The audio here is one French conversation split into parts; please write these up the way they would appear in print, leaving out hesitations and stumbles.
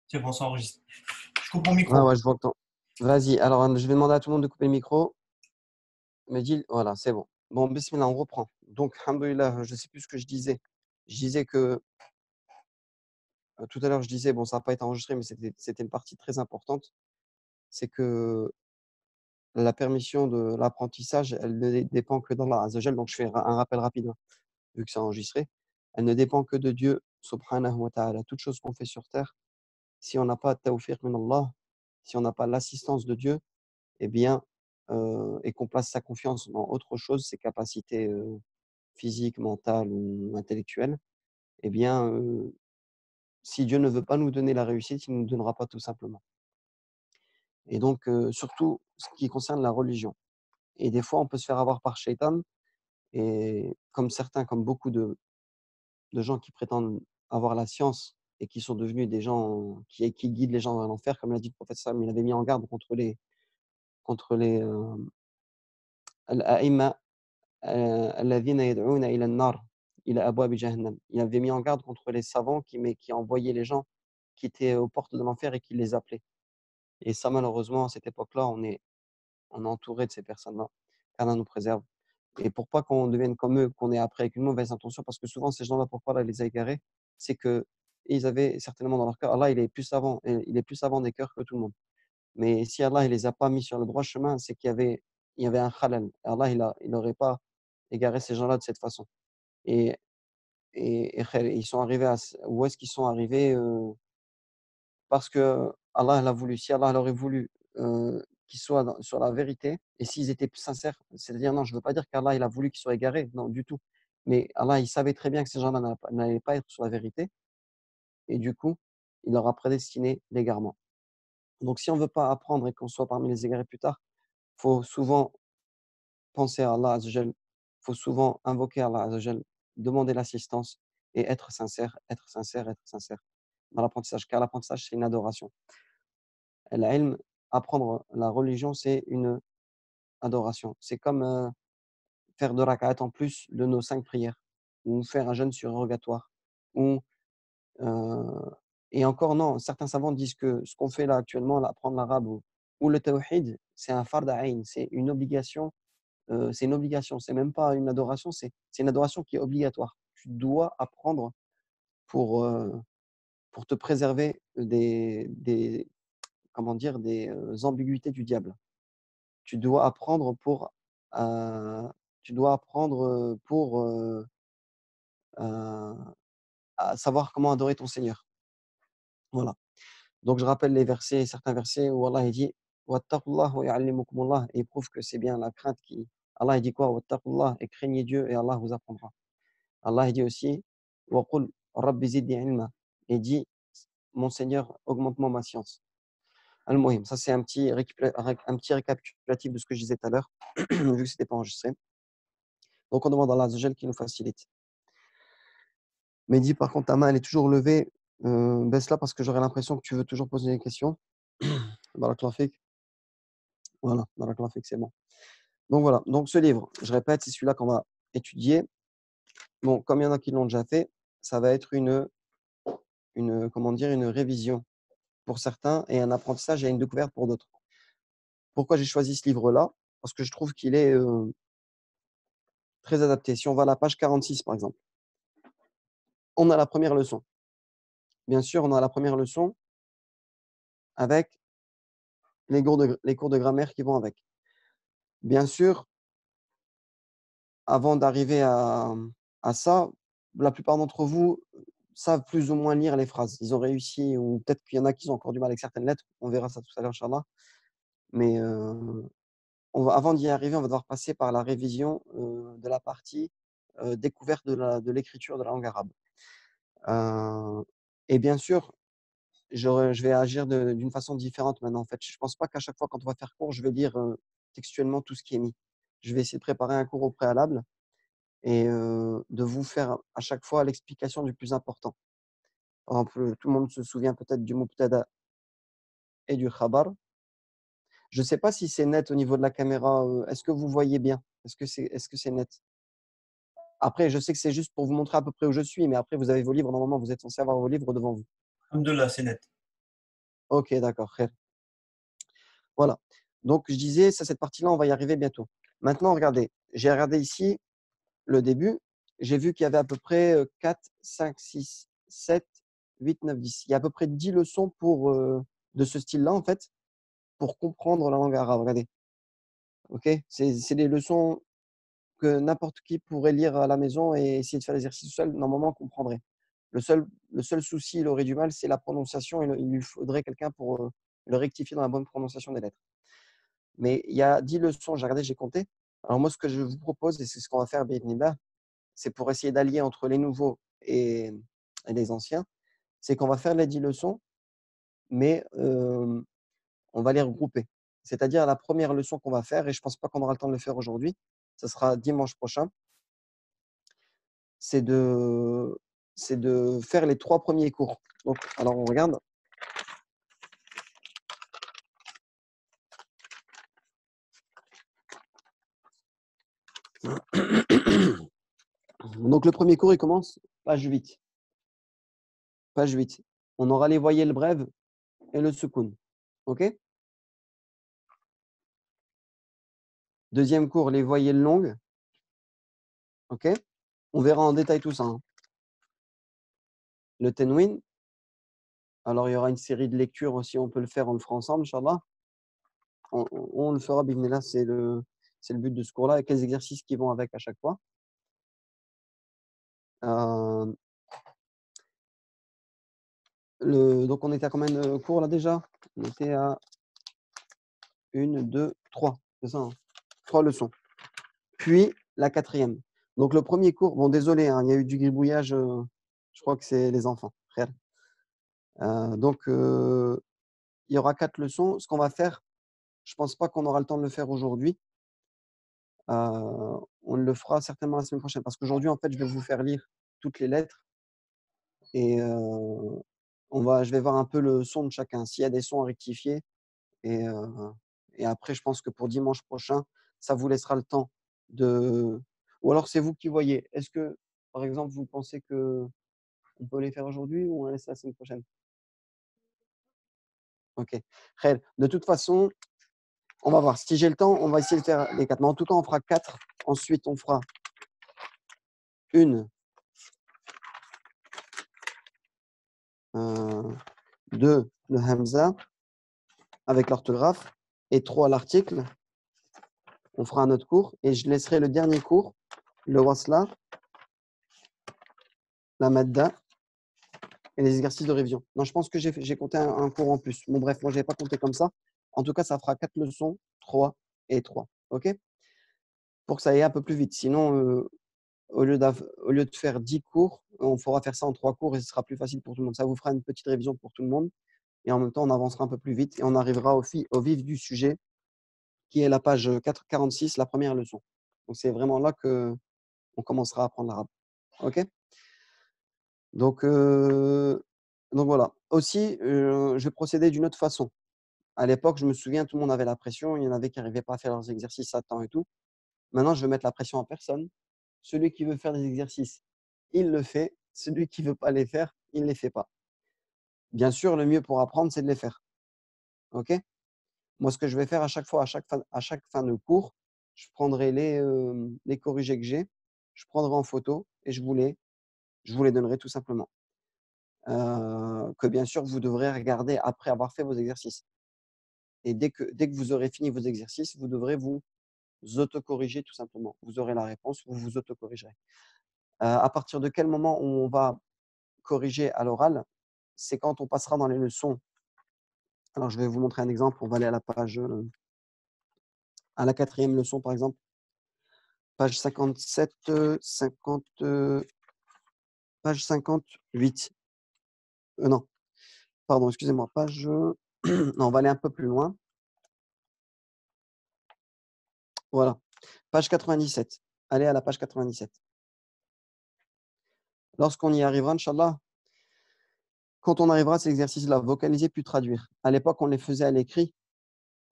C'est bon, ça enregistre. Je coupe mon Ouais, micro. ouais, je vois que Vas-y, alors je vais demander à tout le monde de couper le micro. Mehdi, voilà, c'est bon. Bon, bismillah, on reprend. Donc, alhamdoulilah, je ne sais plus ce que je disais. Je disais que, tout à l'heure, je disais, bon, ça n'a pas été enregistré, mais c'était une partie très importante. C'est que la permission de l'apprentissage, elle ne dépend que d'Allah Azza wa Jal. Donc, je fais un rappel rapide, hein, vu que c'est enregistré. Elle ne dépend que de Dieu, subhanahu wa ta'ala. Toute chose qu'on fait sur terre, si on n'a pas de tawfiq min Allah, si on n'a pas l'assistance de Dieu, eh bien, et qu'on place sa confiance dans autre chose, ses capacités, physiques, mentales ou intellectuelles, eh bien, si Dieu ne veut pas nous donner la réussite, il ne nous donnera pas tout simplement. Et donc, surtout ce qui concerne la religion. Et des fois, on peut se faire avoir par Shaitan et comme certains, comme beaucoup de gens qui prétendent avoir la science et qui sont devenus des gens qui guident les gens vers l'enfer, comme l'a dit le prophète sallam, il avait mis en garde contre les, al-a'imma الذين يدعون إلى النار إلى أبواب جهنم. Il avait mis en garde contre les savants qui envoyaient les gens qui étaient aux portes de l'enfer et qui les appelaient. Et ça, malheureusement, à cette époque-là, on est entouré de ces personnes-là. Qu'Allah nous préserve. Et pour pas qu'on devienne comme eux, qu'on est après avec une mauvaise intention, parce que souvent, ces gens-là, pourquoi Allah les a égarés, c'est qu'ils avaient certainement dans leur cœur, Allah, il est plus savant des cœurs que tout le monde. Mais si Allah, il les a pas mis sur le droit chemin, c'est qu'il y avait un khalal. Allah, il n'aurait pas égaré ces gens-là de cette façon. Et ils sont arrivés où est-ce qu'ils sont arrivés, parce que Allah l'a voulu. Si Allah aurait voulu, qu'ils soient sur la vérité et s'ils étaient plus sincères, c'est-à-dire non, je ne veux pas dire qu'Allah il a voulu qu'ils soient égarés, non du tout. Mais Allah, il savait très bien que ces gens-là n'allaient pas être sur la vérité et du coup, il leur a prédestiné l'égarement. Donc si on ne veut pas apprendre et qu'on soit parmi les égarés plus tard, il faut souvent penser à Allah Azza wa Jal, faut souvent invoquer Allah Azza wa Jal, demander l'assistance et être sincère, être sincère, être sincère dans l'apprentissage, car l'apprentissage, c'est une adoration. L'ilm, apprendre la religion, c'est une adoration. C'est comme, faire 2 rak'at en plus de nos 5 prières ou faire un jeûne surrogatoire ou, heu et encore non, certains savants disent que ce qu'on fait là actuellement, là, apprendre l'arabe ou le tawhid, c'est un fard ayn, c'est une obligation, c'est même pas une adoration, c'est une adoration qui est obligatoire. Tu dois apprendre pour, pour te préserver des comment dire? Des ambiguïtés du diable. Tu dois apprendre pour, heu, tu dois apprendre, pour, à savoir comment adorer ton Seigneur. Voilà. Donc je rappelle certains versets où Allah il dit: «Wattaqullah wa yu'allimukumullah» et il prouve que c'est bien la crainte qui Allah il dit quoi? «Wattaqullah» et craignez Dieu et Allah vous apprendra. Allah il dit aussi: «Wa qul rabbi zidni ilma» et dit: «Mon Seigneur, augmente-moi ma science». Al-Muhim, ça c'est un petit récapitulatif de ce que je disais tout à l'heure, vu que c'était pas enregistré. Donc on demande à Allah Azza wa Jal qu'il nous facilite. Mehdi, par contre, ta main, elle est toujours levée. Baisse-la parce que j'aurais l'impression que tu veux toujours poser des questions. Barakallahu fik. Voilà, barakallahu fik, c'est bon. Donc voilà, donc ce livre, je répète, c'est celui-là qu'on va étudier. Bon, comme il y en a qui l'ont déjà fait, ça va être comment dire? Une révision pour certains et un apprentissage et une découverte pour d'autres. Pourquoi j'ai choisi ce livre-là? Parce que je trouve qu'il est, très adapté. Si on va à la page 46, par exemple, on a la première leçon. Bien sûr, on a la première leçon avec les cours de grammaire qui vont avec. Bien sûr, avant d'arriver à ça, la plupart d'entre vous savent plus ou moins lire les phrases. Ils ont réussi ou peut-être qu'il y en a qui ont encore du mal avec certaines lettres. On verra ça tout à l'heure, inchallah. Mais, avant d'y arriver, on va devoir passer par la révision, de la partie, découverte de l'écriture de la langue arabe. Heu et bien sûr, je vais agir d'une façon différente maintenant, en fait. Je ne pense pas qu'à chaque fois quand on va faire cours, je vais lire, textuellement tout ce qui est mis. Je vais essayer de préparer un cours au préalable et de vous faire à chaque fois l'explication du plus important. Par exemple, tout le monde se souvient peut-être du mubtada et du khabar. Je ne sais pas si c'est net au niveau de la caméra, est-ce que vous voyez bien? Est-ce que c'est net? Après, je sais que c'est juste pour vous montrer à peu près où je suis, mais après vous avez vos livres, normalement vous êtes censés avoir vos livres devant vous. Alhamdoulilah, c'est net. OK, d'accord, khair. Voilà. Donc je disais, ça, cette partie-là, on va y arriver bientôt. Maintenant, regardez, j'ai regardé ici le début, j'ai vu qu'il y avait à peu près, 4, 5, 6, 7, 8, 9, 10. Il y a à peu près 10 leçons pour, de ce style-là, en fait, pour comprendre la langue arabe. Regardez, OK? C'est des leçons que n'importe qui pourrait lire à la maison et essayer de faire l'exercice tout seul, normalement, comprendrait. Le seul souci, il aurait du mal, c'est la prononciation et il lui faudrait quelqu'un pour, le rectifier dans la bonne prononciation des lettres. Mais il y a 10 leçons, j'ai regardé, j'ai compté. Alors moi, ce que je vous propose et c'est ce qu'on va faire bi'idhnillah, c'est pour essayer d'allier entre les nouveaux et les anciens, c'est qu'on va faire les 10 leçons, mais on va les regrouper. C'est-à-dire la première leçon qu'on va faire et je pense pas qu'on aura le temps de le faire aujourd'hui, ce sera dimanche prochain, c'est de c'est de faire les 3 premiers cours. Donc alors on regarde. Donc le premier cours, il commence page 8. Page 8. On aura les voyelles brèves et le soukoun. OK? Deuxième cours, les voyelles longues. OK? On verra en détail tout ça, hein. Le tenwin, alors il y aura une série de lectures aussi, on peut le faire, on le fera ensemble, Inch'Allah. On le fera bi'idhnillah, c'est le but de ce cours-là, avec les exercices qui vont avec à chaque fois. Hem, donc on était à combien de cours là déjà? On était à 1, 2, 3, c'est ça, hein? 3 leçons. Puis la quatrième. Donc le premier cours, bon désolé, hein, il y a eu du gribouillage, je crois que c'est les enfants, frère. Donc il y aura 4 leçons. Ce qu'on va faire, je pense pas qu'on aura le temps de le faire aujourd'hui. On le fera certainement la semaine prochaine parce qu'aujourd'hui, en fait, je vais vous faire lire toutes les lettres et je vais voir un peu le son de chacun, s'il y a des sons à rectifier et heu et après je pense que pour dimanche prochain, ça vous laissera le temps de ou alors c'est vous qui voyez. Est-ce que, par exemple, vous pensez qu'on peut les faire aujourd'hui ou on laisse la semaine prochaine? OK. Khair. De toute façon, on va voir. Si j'ai le temps, on va essayer de faire les 4. Mais en tout cas, on fera 4. Ensuite, on fera une, 2 le hamza avec l'orthographe et 3 l'article. On fera un autre cours et je laisserai le dernier cours, le wasla, la madda et les exercices de révision. Non, je pense que j'ai compté un cours en plus. Bon, bref, moi, je n'avais pas compté comme ça. En tout cas, ça fera 4 leçons, 3 et 3. OK? Pour que ça aille un peu plus vite. Sinon, au lieu de faire 10 cours, on pourra faire ça en 3 cours et ce sera plus facile pour tout le monde. Ça vous fera une petite révision pour tout le monde et en même temps, on avancera un peu plus vite et on arrivera au vif du sujet qui est la page 46, la première leçon. Donc c'est vraiment là qu'on commencera à apprendre l'arabe. OK? Donc heu, donc voilà. Aussi, je vais procéder d'une autre façon. À l'époque, je me souviens, tout le monde avait la pression, il y en avait qui n'arrivaient pas à faire leurs exercices à temps et tout. Maintenant, je vais mettre la pression à personne. Celui qui veut faire des exercices, il le fait. Celui qui veut pas les faire, il les fait pas. Bien sûr, le mieux pour apprendre, c'est de les faire. OK? Moi, ce que je vais faire à chaque fois, à chaque fin de cours, je prendrai les corrigés que j'ai, je prendrai en photo et je vous les donnerai tout simplement. Que bien sûr, vous devrez regarder après avoir fait vos exercices et dès que vous aurez fini vos exercices, vous devrez vous autocorriger tout simplement. Vous aurez la réponse, vous vous autocorrigerez. À partir de quel moment on va corriger à l'oral? C'est quand on passera dans les leçons. Alors je vais vous montrer un exemple, on va aller à la page, à la quatrième leçon par exemple, page 57, 50, page 58. Non, pardon, excusez-moi, page, non, on va aller un peu plus loin. Voilà, page 97. Allez à la page 97. Lorsqu'on y arrivera, Inch'Allah, quand on arrivera à ces exercices-là, vocaliser puis traduire. À l'époque, on les faisait à l'écrit.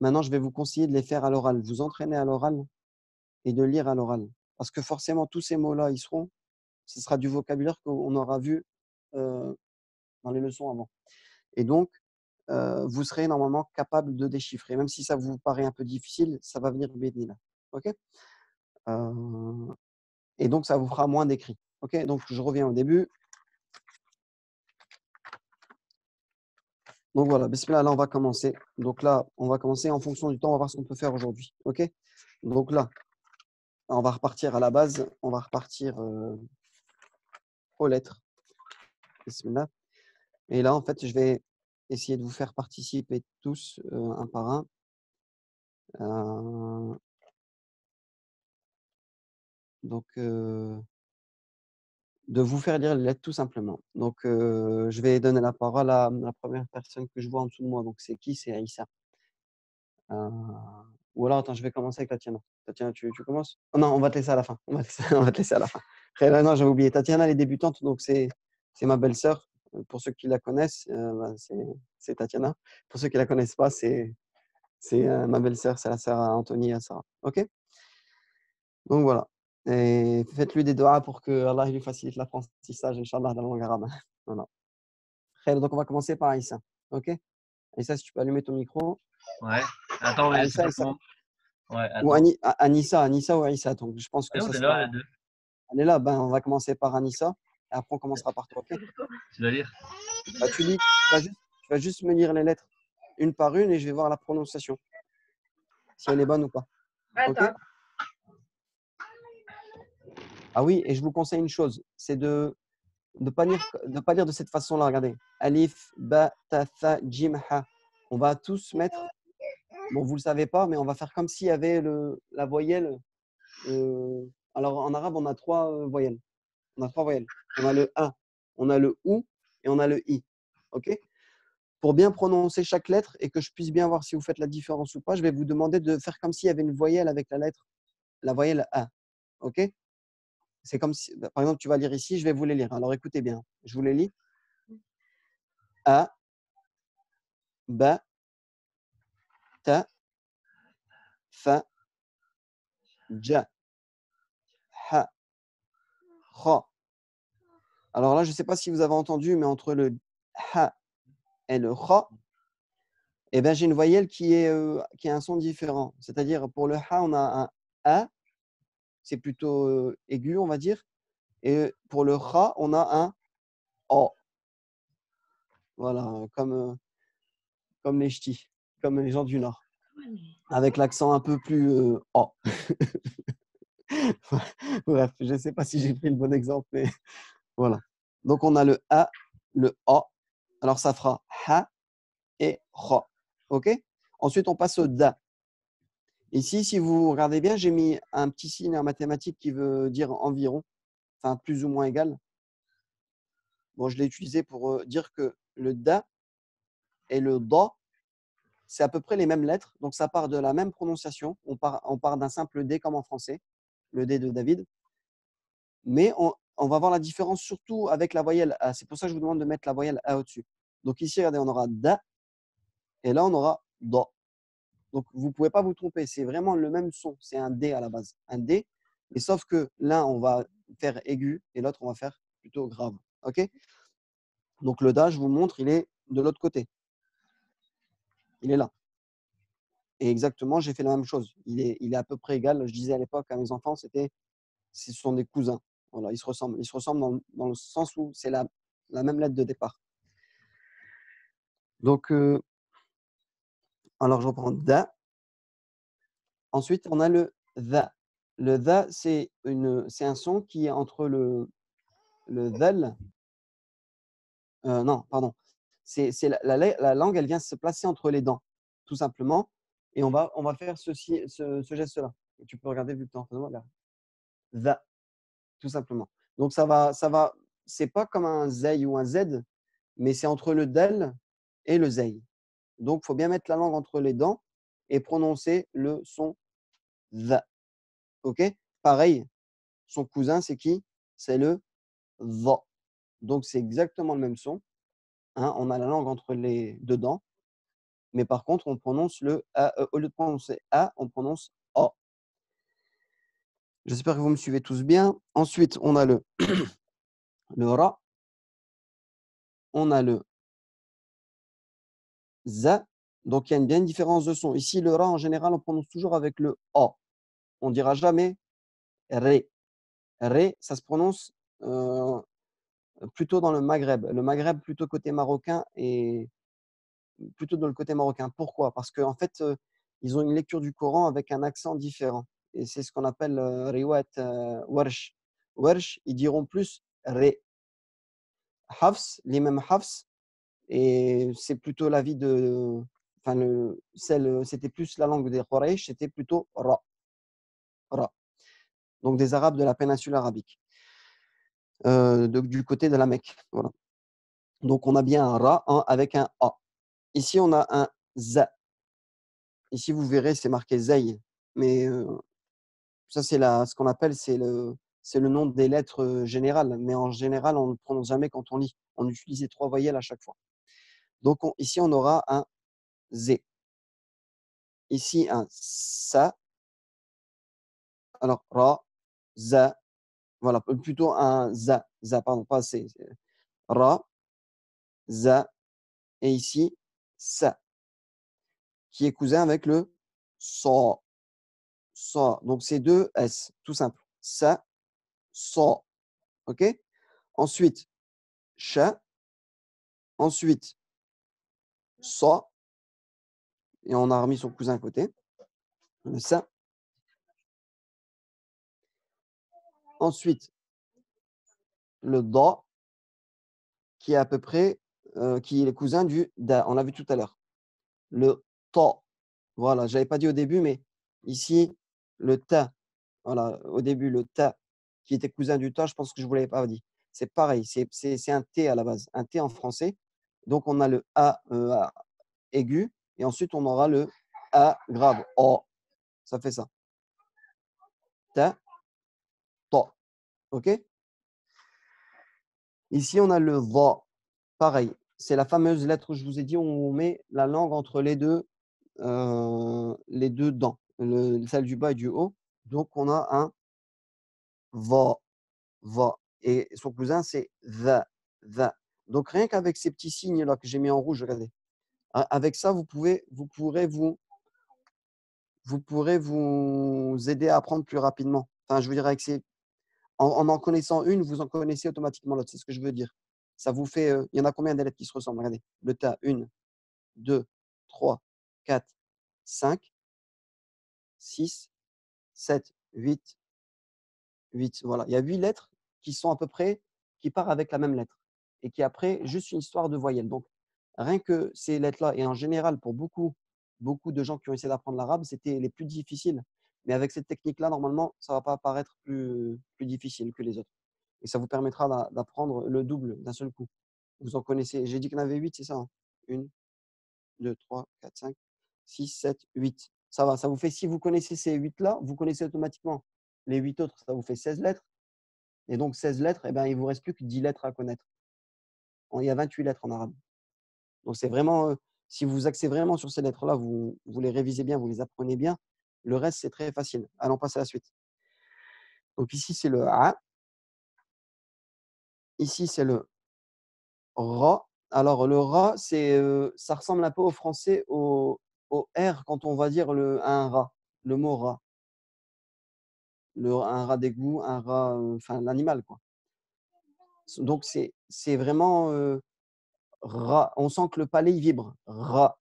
Maintenant, je vais vous conseiller de les faire à l'oral. Vous entraîner à l'oral et de lire à l'oral. Parce que forcément, tous ces mots-là, ce sera du vocabulaire qu'on aura vu dans les leçons avant. Et donc, vous serez normalement capable de déchiffrer. Même si ça vous paraît un peu difficile, ça va venir bi'idhnillah. OK? Et donc ça vous fera moins d'écrits. OK? Donc je reviens au début. Donc voilà, bismillah, là on va commencer. Donc là, on va commencer en fonction du temps, on va voir ce qu'on peut faire aujourd'hui. OK? Donc là, on va repartir à la base, on va repartir aux lettres. Bismillah. Et là, en fait, je vais essayer de vous faire participer tous un par un. Donc, de vous faire lire les lettres tout simplement. Donc, je vais donner la parole à la première personne que je vois en dessous de moi. Donc, c'est qui? C'est Aïssa. Euh, ou alors, attends, je vais commencer avec Tatiana. Tatiana, tu commences? Oh non, on va te laisser à la fin. On va te laisser, on va te laisser à la fin. Après, là, non, j'avais oublié. Tatiana, elle est débutante, donc c'est ma belle-sœur. Pour ceux qui la connaissent, c'est Tatiana. Pour ceux qui la connaissent pas, c'est ma belle-sœur, c'est la sœur à Anthony et à Sarah. OK? Donc voilà. Et faites-lui des doigts pour que Allah lui facilite l'apprentissage, Inch'Allah, de la langue arabe. Voilà. Khair, donc on va commencer par Aïssa. OK? Aïssa, si tu peux allumer ton micro. Ouais. Attends, mais c'est Aïssa, pas Aïssa. comment. Ouais, Ou attends. Anissa ou Aïssa. Donc je pense que Et on ça est là, sera. les deux. Elle est là, ben, on va commencer par Anissa. Et après, on commencera par toi. OK? Tu vas lire. Bah, tu vas juste me lire les lettres une par une et je vais voir la prononciation. Si elle est bonne ou pas. OK? Attends. Ah oui, et je vous conseille une chose, c'est de ne pas lire de cette façon-là. Regardez. Alif, ba, ta, tha, jim, ha. On va tous mettre, bon, vous ne le savez pas, mais on va faire comme s'il y avait la voyelle. Alors, en arabe, on a trois voyelles. On a trois voyelles. On a le A, on a le OU et on a le I. OK? Pour bien prononcer chaque lettre et que je puisse bien voir si vous faites la différence ou pas, je vais vous demander de faire comme s'il y avait une voyelle avec la voyelle A. OK? C'est comme si, par exemple, tu vas lire ici, je vais vous les lire. Alors écoutez bien, je vous les lis. A, ba, ta, fa, ja, ha, ra. Alors là, je ne sais pas si vous avez entendu, mais entre le ha et le ra, eh ben, j'ai une voyelle qui a un son différent. C'est-à-dire, pour le ha, on a un a, c'est plutôt aigu, on va dire. Et pour le ra, on a un o. Voilà, comme les ch'tis, comme les gens du Nord, avec l'accent un peu plus o. Bref, je ne sais pas si j'ai pris le bon exemple, mais voilà. Donc, on a le A, le O. Alors, ça fera ha et ra. OK? Ensuite, on passe au da. Ici, si vous regardez bien, j'ai mis un petit signe en mathématiques qui veut dire environ, enfin plus ou moins égal. Bon, je l'ai utilisé pour dire que le da et le da, c'est à peu près les mêmes lettres. Donc, ça part de la même prononciation. On part d'un simple D comme en français, le D de David. Mais on va voir la différence surtout avec la voyelle A. C'est pour ça que je vous demande de mettre la voyelle A au-dessus. Donc ici, regardez, on aura da et là, on aura da. Donc, vous ne pouvez pas vous tromper. C'est vraiment le même son. C'est un D à la base. Un D. Mais sauf que l'un, on va faire aigu et l'autre, on va faire plutôt grave. OK? Donc, le da, je vous montre, il est de l'autre côté. Il est là. Et exactement, j'ai fait la même chose. Il est à peu près égal. Je disais à l'époque à mes enfants, ce sont des cousins. Voilà, ils se ressemblent. Ils se ressemblent dans le sens où c'est la même lettre de départ. Donc, alors je reprends da. Ensuite, on a le dha. Le dha, c'est un son qui est entre le dhal. Non, pardon. C'est la langue, elle vient se placer entre les dents, tout simplement. Et on va faire ce geste-là. Et tu peux regarder vu que tu es en face de moi. Regarde. Dha, tout simplement. Donc, c'est pas comme un zay ou un z, mais c'est entre le dal et le zay. Donc, il faut bien mettre la langue entre les dents et prononcer le son dha. OK? Pareil, son cousin, c'est qui? C'est le dha. Donc, c'est exactement le même son. Hein, on a la langue entre les deux dents, mais par contre, on prononce le A. Au lieu de prononcer A, on prononce A. J'espère que vous me suivez tous bien. Ensuite, on a le Ra, on a le za. Donc, il y a bien une différence de son. Ici, le ra, en général, on prononce toujours avec le a. On ne dira jamais ré. Ré, ça se prononce plutôt dans le Maghreb. Le Maghreb, plutôt côté marocain et plutôt dans le côté marocain. Pourquoi? Parce qu'en fait, ils ont une lecture du Coran avec un accent différent et c'est ce qu'on appelle, riwayat, Warsh. Warsh, ils diront plus ré. Hafs, l'imam Hafs et c'est plutôt l'avis de enfin c'était plus la langue des Quraysh, c'était plutôt ra, ra. Donc des Arabes de la péninsule arabique, du côté de la Mecque, voilà. Donc on a bien un ra, avec un a. Ici, on a un za. Ici, vous verrez, c'est marqué zay, mais ça, ce qu'on appelle, c'est le nom des lettres générales, mais en général, on ne le prononce jamais quand on lit. On utilise les 3 voyelles à chaque fois. Donc, ici, on aura un z. Ici, un sa. Alors, ra, za, voilà, plutôt un za, pardon, pas c'est ra, za, et ici, sa, qui est cousin avec le sa, sa. Donc, c'est 2 S, tout simple. Sa, sa, OK? Ensuite, cha, ensuite, sa, et on a remis son cousin à côté, le sa. Ensuite, le da, qui est à peu près, qui est le cousin du da, on l'a vu tout à l'heure. Le ta, voilà, j'avais pas dit au début, mais ici, le ta, voilà, au début, le ta, qui était cousin du ta, je pense que je vous l'avais pas dit. C'est pareil, c'est un T à la base, un T en français. Donc on a le a aigu et ensuite on aura le a grave, o, ça fait ça. Ta, ta, OK? Ici, on a le va, pareil, c'est la fameuse lettre où je vous ai dit, on met la langue entre les 2 dents, celle du bas et du haut. Donc on a un va, va et son cousin, c'est va, va. Donc rien qu'avec ces petits signes-là que j'ai mis en rouge, regardez, avec ça, vous pourrez vous aider à apprendre plus rapidement. Enfin, je veux dire avec ces en connaissant une, vous en connaissez automatiquement l'autre, c'est ce que je veux dire. Ça vous fait, il y en a combien des lettres qui se ressemblent? Regardez, le ta, 1, 2, 3, 4, 5, 6, 7, 8, 8. Voilà, il y a 8 lettres qui sont à peu près qui partent avec la même lettre et qui après juste une histoire de voyelles. Donc rien que ces lettres-là et en général pour beaucoup de gens qui ont essayé d'apprendre l'arabe, c'était les plus difficiles. Mais avec cette technique-là, normalement, ça va pas apparaître plus difficile que les autres et ça vous permettra d'apprendre le double d'un seul coup. Vous en connaissez j'ai dit qu'il y en avait 8, c'est ça, hein? 1, 2, 3, 4, 5, 6, 7, 8. Ça va, ça vous fait si vous connaissez ces 8 là, vous connaissez automatiquement les 8 autres, ça vous fait 16 lettres et donc 16 lettres et ben, il vous reste plus que 10 lettres à connaître. Il y a 28 lettres en arabe. Donc c'est vraiment, si vous vous axez vraiment sur ces lettres-là, vous les révisez bien, vous les apprenez bien, le reste, c'est très facile. Allons passer à la suite. Donc ici, c'est le a, ici, c'est le ra. Alors le ra, ça ressemble un peu au français au R quand on va dire un rat, le mot rat. Un rat d'égout, un rat, enfin l'animal quoi. Donc c'est vraiment, ra. On sent que le palais il vibre, ra.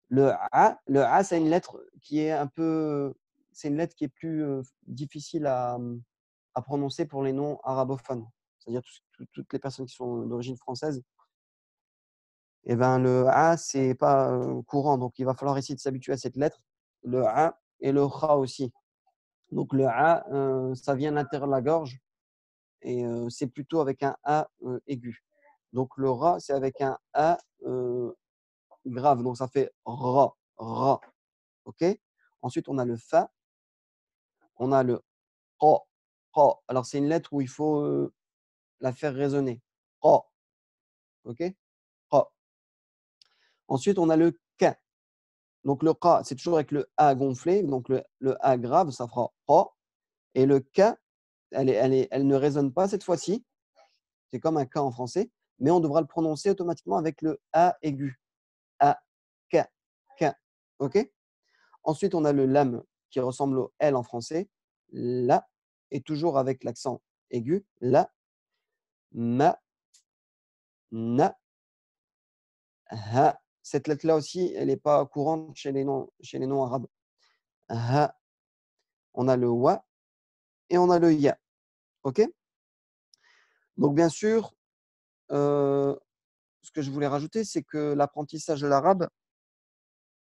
Le a, c'est une lettre qui est un peu, c'est une lettre qui est plus, difficile à prononcer pour les non arabophones. C'est-à-dire toutes les personnes qui sont d'origine française et ben, le a, c'est pas, courant, donc il va falloir essayer de s'habituer à cette lettre, le a et le kha aussi. Donc le a, ça vient de l'intérieur de la gorge et c'est plutôt avec un a, aigu. Donc le ra, c'est avec un a, grave, donc ça fait ra, ra, OK? Ensuite, on a le fa, on a le qa, qa. Alors c'est une lettre où il faut, la faire résonner. Qa, OK? Qa. Ensuite, on a le ka. Donc le qa, c'est toujours avec le a gonflé, donc le a grave, ça fera qa et le ka, elle ne résonne pas cette fois-ci. C'est comme un ka en français, mais on devra le prononcer automatiquement avec le a aigu. A. OK? Ensuite, on a le lam qui ressemble au L en français. La, et toujours avec l'accent aigu. La, ma, na, ha. Cette lettre-là aussi, elle n'est pas courante chez les noms arabes. Ha. On a le wa et on a le ya. OK? Donc, bien sûr, ce que je voulais rajouter, c'est que l'apprentissage de l'arabe,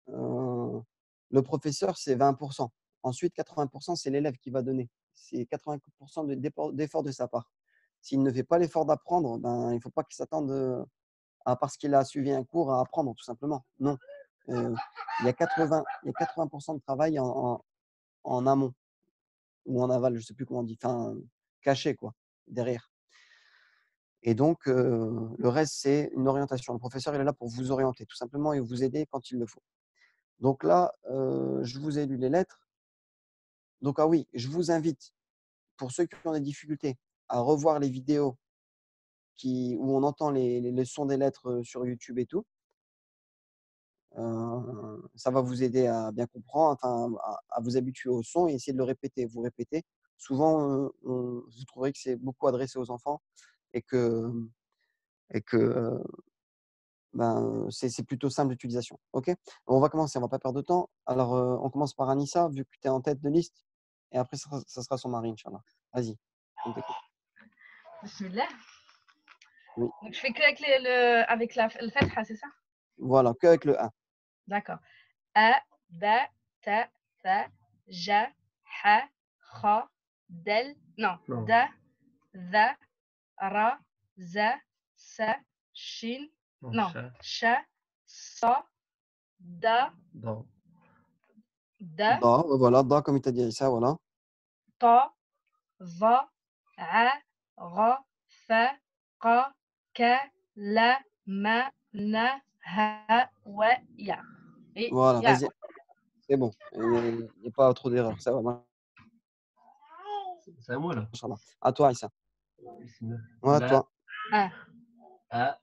Heu, le professeur, c'est 20. Ensuite, 80, c'est l'élève qui va donner. C'est 80 d'effort de sa part. S'il ne fait pas l'effort d'apprendre, ben, il ne faut pas qu'il s'attende, à parce qu'il a suivi un cours, à apprendre tout simplement. Non, heu, il y a 80 de travail en amont ou en aval, je ne sais plus comment on dit, enfin, caché quoi, derrière. Et donc le reste, c'est une orientation. Le professeur, il est là pour vous orienter tout simplement et vous aider quand il le faut. Donc là, je vous ai lu les lettres. Donc ah oui, je vous invite, pour ceux qui ont des difficultés, à revoir les vidéos où on entend les sons des lettres, sur YouTube et tout. Ça va vous aider à bien comprendre, enfin à vous habituer au son et essayer de le répéter. Vous répétez. Souvent, vous trouverez que c'est beaucoup adressé aux enfants et que, ben, c'est plutôt simple d'utilisation. OK? On va commencer, on va pas perdre de temps. Alors, on commence par Anissa, vu que tu es en tête de liste et après ça sera son mari, inch'Allah. Vas-y, on t'écoute. Bismillah. Oui, Donc je fais que avec le fatha, c'est ça? voilà, qu'avec le A. D'accord. A, ba, ta, tha, ja, ha, kha, del, non, Non. da, dha, ra, za, sa, shin, non, Chat. sha, sa, da, Dans. da, Da, ouais, voilà, da, comme il t'a dit ça, voilà. ta, va, a, ra, fa, qa, ka, la, ma, na, ha, wa, ya. Et Voilà, ya. vas-y, c'est bon. Il n'y a pas trop d'erreurs, ça va, C'est à moi là. machallah. À toi, Aïssa. Bismillah. Ouais, à La, toi. Ah. a,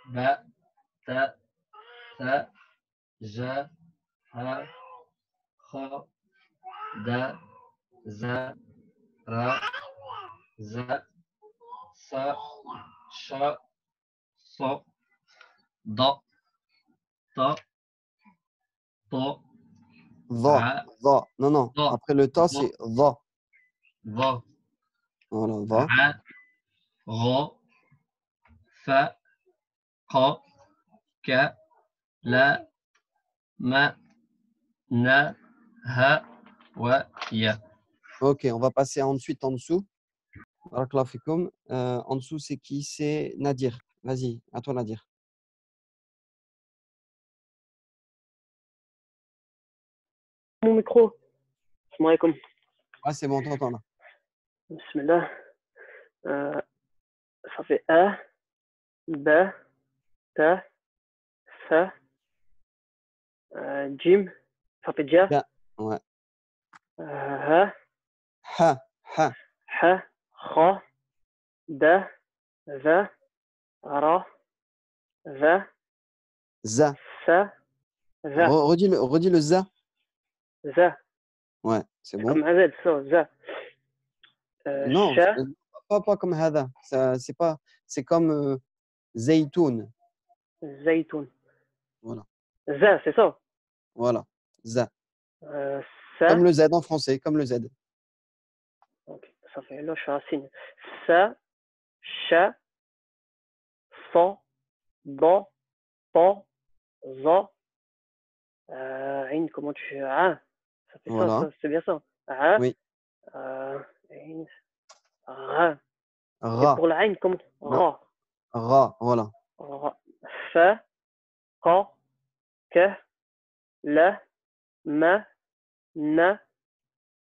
ba, ta, tha, ja, ha, kha, da, za, ra, za, sa, sha, sa, da, ta, ta, Va, a, va. Non, non. da, Après le ta, va, c'est va. va, Voilà, va. a, ra, fa, qa, ka, la, ma, na, ha, wa, ya. Ok, on va passer ensuite en dessous. Barakallahu fikoum. En dessous, c'est qui? C'est Nadir. Vas-y, à toi, Nadir. Mon micro. Salam alaikum. Ah, c'est bon, on t'entend là. Bismillah. Ça fait A, B, Ta, Sa, Jim. Ça fait Dja. Bien. Ouais. Ha, Ha, ha. Ha, Kha, Da, Va, Ra, Va, Za. Sa, Va, Redis le za. Za. Ouais, c'est C'est bon. comme un Z, ça, Za. Non, Sha, pas comme hada. C'est comme zaytoun. Zaytoun. Voilà. Za, c'est ça. Voilà. Za. Sa. Comme le Z en français, comme le Z. Ok, ça fait là, je fais un signe. Sa, Sha, Sa, Da, Ta, Za. Aïn, comment tu fais? Ah, ça fait ça, Voilà. c'est bien ça. Ah, Oui. Aïn, Ra. Et Ra. pour la Aïn, comment? Non. Ra. Ra. Voilà. Ra. Fa, Qa, Ka, La, Ma, Na,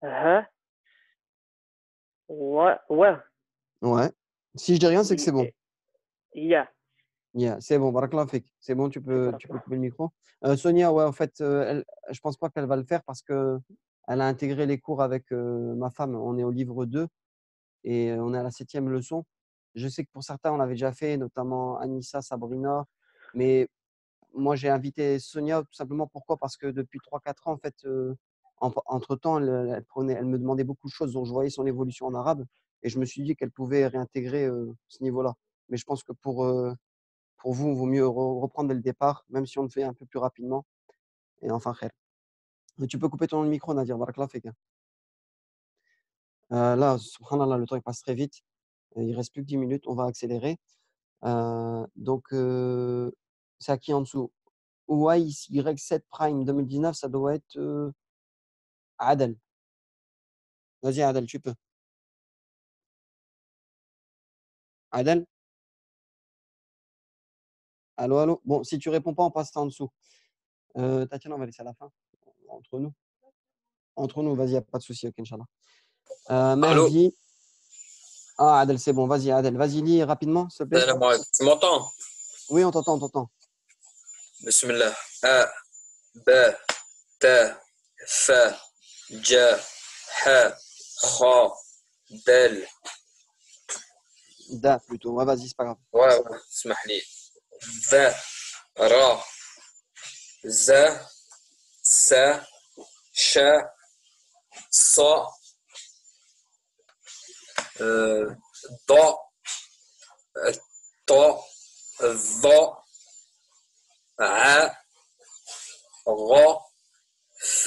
Ha, Wa. Ouais. Si je dis rien, c'est que c'est bon. Ya. Yeah, c'est bon, barakallahu fik. C'est bon, tu peux couper le micro. Sonia, ouais, en fait, je pense pas qu'elle va le faire parce que elle a intégré les cours avec ma femme. On est au livre 2 et on est à la 7e leçon. Je sais que pour certains, on l'avait déjà fait, notamment Anissa, Sabrina, mais moi, j'ai invité Sonia tout simplement pourquoi? Parce que depuis 3-4 ans, en fait, entre-temps, elle me demandait beaucoup de choses, donc je voyais son évolution en arabe et je me suis dit qu'elle pouvait réintégrer ce niveau-là. Mais je pense que pour vous, il vaut mieux reprendre dès le départ, même si on le fait un peu plus rapidement. Et enfin, khair. Et tu peux couper ton micro, Nadir, barakallah fik. Là, subhanallah, le temps il passe très vite. Il reste plus que 10 minutes, on va accélérer. Donc, c'est à qui en dessous? Y7 Prime 2019, ça doit être Adel. Vas-y, Adel, tu peux. Adel? Allô, allô? Bon, si tu réponds pas, on passe en dessous. Tatiana, on va laisser à la fin. Entre nous. Entre nous, vas-y, il n'y a pas de souci, ok, Inch'Allah. Allô? Mehdi. Ah, Adel, c'est bon. Vas-y, Adel. Vas-y, lis rapidement, s'il te plaît. Salam alaikum. Tu m'entends? Oui, on t'entend, on t'entend. Bismillah. A, B, T, F, J, H, Kha, Del. Da, plutôt. Ouais, vas-y, c'est pas grave. Ouais, ouais, اسمح لي. ذ, را, ز, س, ش, ص, ض, ط, ظ, ع, غ, ف,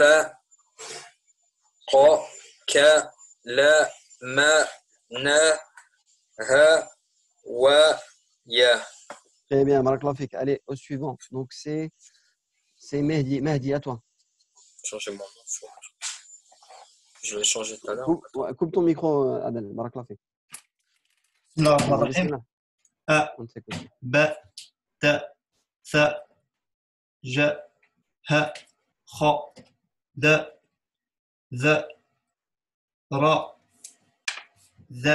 ق, ك, ل, م, ن, ه, و, ي. Très bien, barakallah fik. Allez, au suivant. Donc, c'est Mehdi. Mehdi, à toi. Changer mon nom. Je l'ai changé tout à l'heure. Coupe ton micro, Adel. Barakallah fik. بسم الله الرحمن Vas-y, الرحيم bismillah. أ On t'écoute. ب ت ث ج ه خ د ذ را ذ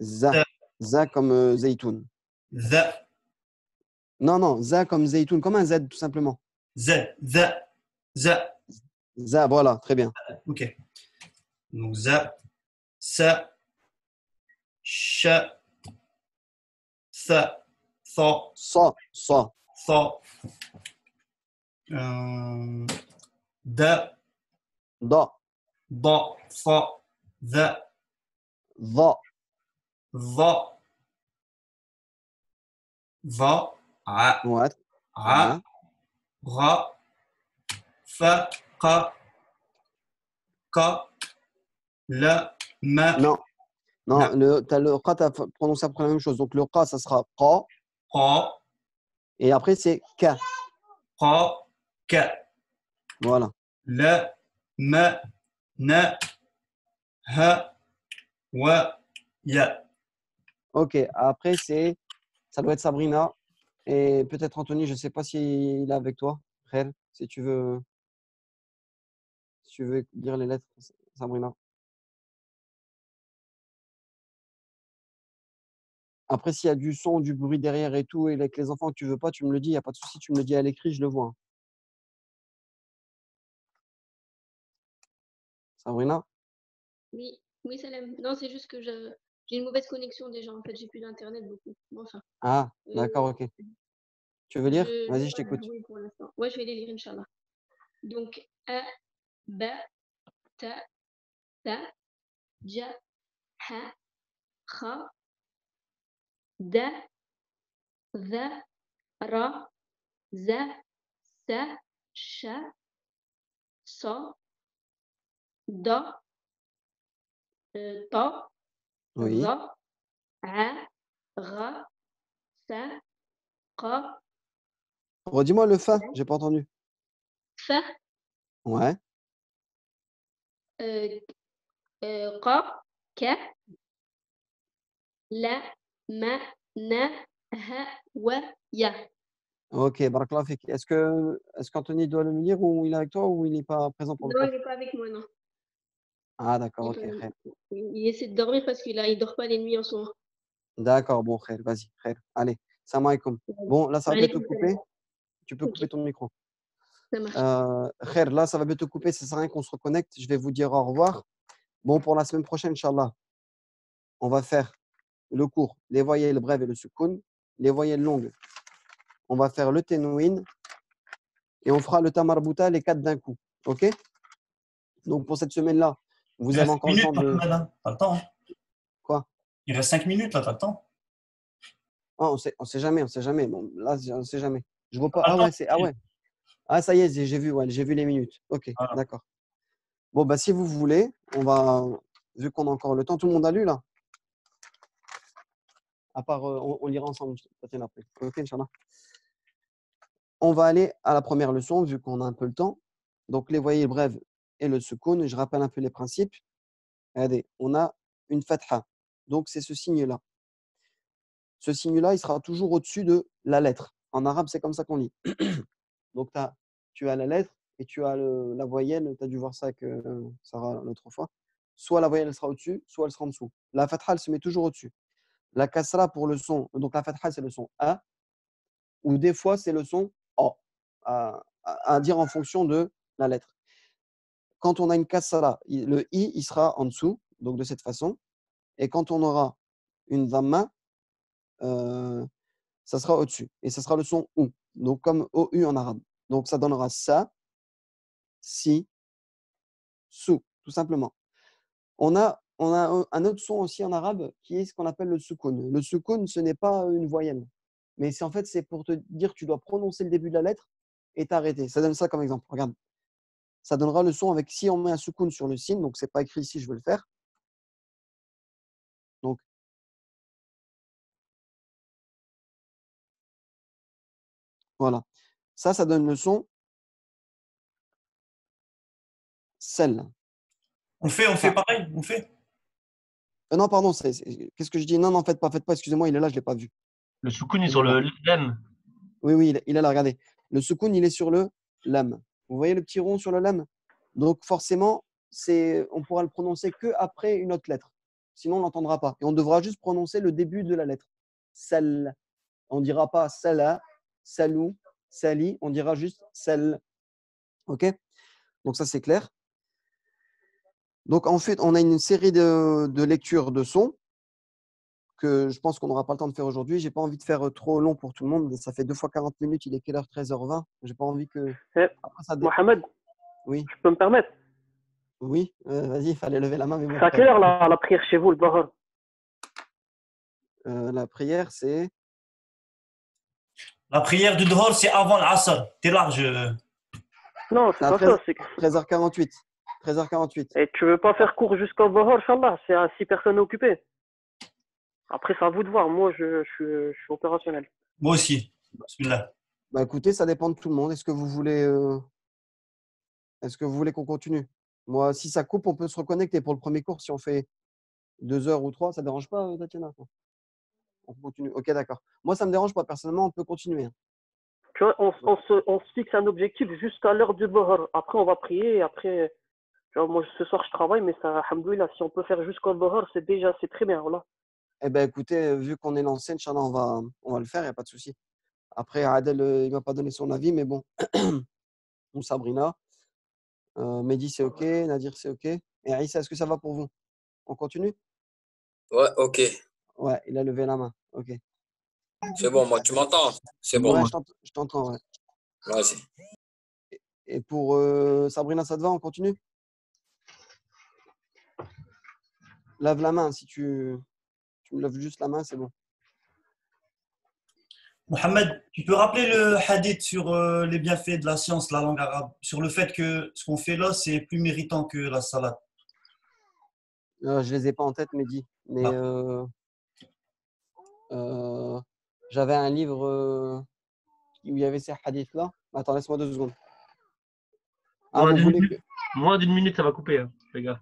Za. Za comme Zaytoun. ذ Non, non, Za comme Zaytoun, comme un Z, tout simplement. ز ذ ز Za, voilà, très bien. ok donc ز س ش ث ث Sa, sa, ث د da, ض ف ذ va, ظ ظ ع ouais, ع bien. غ ف ق ك ل م Non, non, Non. t'as le Qa, t'as prononcé après la même chose. Donc, le Qa, ça sera Qa, ق et après, c'est Ka. ق ك Voilà. ل م ن ه و ي Ok, après, ça doit être Sabrina. Et peut-être Anthony, je ne sais pas s'il est avec toi. Frère, si tu veux lire les lettres, Sabrina. Après, s'il y a du son, du bruit derrière et tout, et avec les enfants que tu veux pas, tu me le dis, il n'y a pas de souci, tu me le dis à l'écrit, je le vois. Sabrina? Oui, oui, Salem. Non, c'est juste que j'ai une mauvaise connexion déjà. En fait, j'ai plus d'internet beaucoup. Bon, enfin, Ah, d'accord, ok. Tu veux lire? Vas-y, je voilà, t'écoute. oui, pour l'instant. Ouais, je vais les lire, Inch'Allah. Donc, A, B, T, T, J, H, Kh, D, ذ, را, ز, س, ش, ص, ض, ط, Oui. ظ, ع, غ, ف, ق, Redis-moi le fa, j'ai pas entendu. ف, Ouais. ق, ك, ل, م, ن, ه, و, ي. Ok, barakallah fik. Est-ce qu'Anthony doit le lire ou il est avec toi ou il n'est pas présent pour le Non, cours? il n'est pas avec moi, non. Ah, d'accord, ok, Il, khair. il essaie de dormir parce qu'il dort pas les nuits en ce moment. D'accord, bon, khair, vas-y, khair. Allez, salam alaikum. Bon, là, ça va Allez, bientôt couper. Tu peux Ok. couper ton micro. Ça marche. Khair, là, ça va bientôt couper. Ça sert à rien qu'on se reconnecte. Je vais vous dire au revoir. Bon, pour la semaine prochaine, Inch'Allah, on va faire le cours, les voyelles brèves et le sukun. Les voyelles longues, on va faire le ténouine et on fera le tamarbuta les 4 d'un coup. OK? Donc pour cette semaine-là, vous Il avez reste encore 5 le temps minutes, de Mohamed, hein. T'as le temps. Hein. quoi? Il reste 5 minutes, là, t'as le temps. Ah, on sait jamais, on sait jamais. Bon, là, on sait jamais. Je vois pas. T'as le Ah temps. ouais, c'est ouais. Ah ça y est, j'ai vu, ouais, j'ai vu les minutes. OK, Voilà. d'accord. Bon bah si vous voulez, on va vu qu'on a encore le temps, tout le monde a lu là. À part on lira ensemble Tatiana, après. OK, Inch'Allah. On va aller à la première leçon vu qu'on a un peu le temps. Donc les voyelles brèves et le soukoun, je rappelle un peu les principes. Regardez, on a une fatha. Donc c'est ce signe-là. Ce signe-là, il sera toujours au-dessus de la lettre. En arabe, c'est comme ça qu'on lit. Donc tu as la lettre et tu as la voyelle. Tu as dû voir ça avec Sarah l'autre fois. Soit la voyelle elle sera au-dessus, soit elle sera en dessous. La fatha, elle se met toujours au-dessus. La kasra pour le son, donc la fatha, c'est le son A, ou des fois, c'est le son O, à dire en fonction de la lettre. Quand on a une kasra, le I, il sera en dessous, donc de cette façon. Et quand on aura une dhamma, ça sera au-dessus. Et ça sera le son OU, donc comme OU en arabe. Donc ça donnera sa, si, sou, tout simplement. On a un autre son aussi en arabe qui est ce qu'on appelle le soukoun. Le soukoun, ce n'est pas une voyelle. Mais en fait, c'est pour te dire que tu dois prononcer le début de la lettre et t'arrêter. Ça donne ça comme exemple. Regarde. Ça donnera le son avec si on met un soukoun sur le signe. Donc, ce n'est pas écrit ici, je veux le faire. Donc, voilà. Ça donne le son sel. On fait pareil, on fait. Non, pardon, qu'est-ce que je dis? Non, faites pas, excusez-moi, il est là, je ne l'ai pas vu. Le soukoun est sur le lem. Oui, il est là, regardez. Le soukoun, il est sur le lam. Vous voyez le petit rond sur le lam? Donc, forcément, on pourra le prononcer qu'après une autre lettre. Sinon, on ne l'entendra pas. Et on devra juste prononcer le début de la lettre. Sal. On ne dira pas sala, salou, sali. On dira juste sal. OK? Donc, ça, c'est clair. Donc, en fait, on a une série de lectures de sons que je pense qu'on n'aura pas le temps de faire aujourd'hui. Je n'ai pas envie de faire trop long pour tout le monde. Ça fait 2 fois 40 minutes. Il est quelle heure? 13h20. Je n'ai pas envie que… Après, Mohamed, oui, je peux me permettre? oui. Vas-y, il fallait lever la main. Mais bon, C'est à quelle heure la prière chez vous, le Bahar? la prière, c'est… La prière du Dhor, c'est avant l'Asr. T'es large. Non, c'est à pas ça. 13h48. 13h48. Et tu veux pas faire court jusqu'au Bahar, Inch'Allah? C'est à 6 personnes occupées. Après, c'est à vous de voir. Moi, je suis opérationnel. Moi aussi. Bismillah. Bah écoutez, ça dépend de tout le monde. Est-ce que vous voulez qu'on continue? Moi, si ça coupe, on peut se reconnecter pour le premier cours. Si on fait 2 heures ou 3, ça ne dérange pas, Tatiana? On continue. Ok, d'accord. Moi, ça ne me dérange pas. Personnellement, on peut continuer. Hein. Tu vois, on se fixe un objectif jusqu'à l'heure du Bahar. Après, on va prier. Et après, tu vois, moi, ce soir, je travaille, mais ça, alhamdoulilah, si on peut faire jusqu'au Bahar, c'est très bien. Voilà. Eh ben, écoutez, vu qu'on est lancé, Inch'Allah, on va le faire, il n'y a pas de souci. Après, Adel, il ne m'a pas donné son avis, mais bon. Ou Sabrina. Mehdi, c'est OK. Nadir, c'est OK. Et Aïssa, est-ce que ça va pour vous? On continue? Ouais, ok. Ouais, il a levé la main. OK. C'est bon, moi, tu m'entends? C'est bon. Ouais, je t'entends. Ouais. Vas-y. Et pour Sabrina, ça te va? On continue? Lave la main. Si tu me laves juste la main, c'est bon. Mohamed, tu peux rappeler le hadith sur les bienfaits de la science, la langue arabe, sur le fait que ce qu'on fait là, c'est plus méritant que la salade. Je ne les ai pas en tête, Mehdi. Mais j'avais un livre où il y avait ces hadiths-là. Attends, laisse-moi 2 secondes. Ah, Moins vous d'une voulez minute, moins d'une minute, ça va couper, hein, les gars.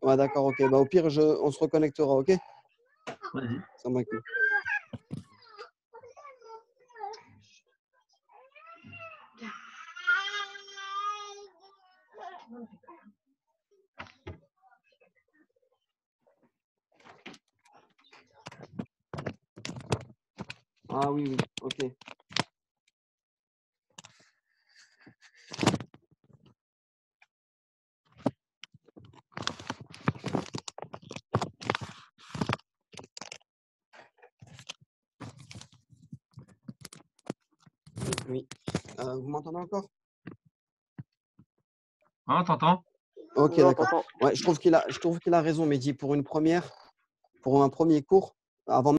Ouais, d'accord, OK. Bah, au pire, on se reconnectera, OK? Vas-y. Ça m'a cool. Ah oui, OK. Oui. Vous m'entendez encore? Hein, t'entends? Ok, Non, d'accord. t'entends. Ouais, je trouve qu'il a raison, Mehdi, pour un premier cours, avant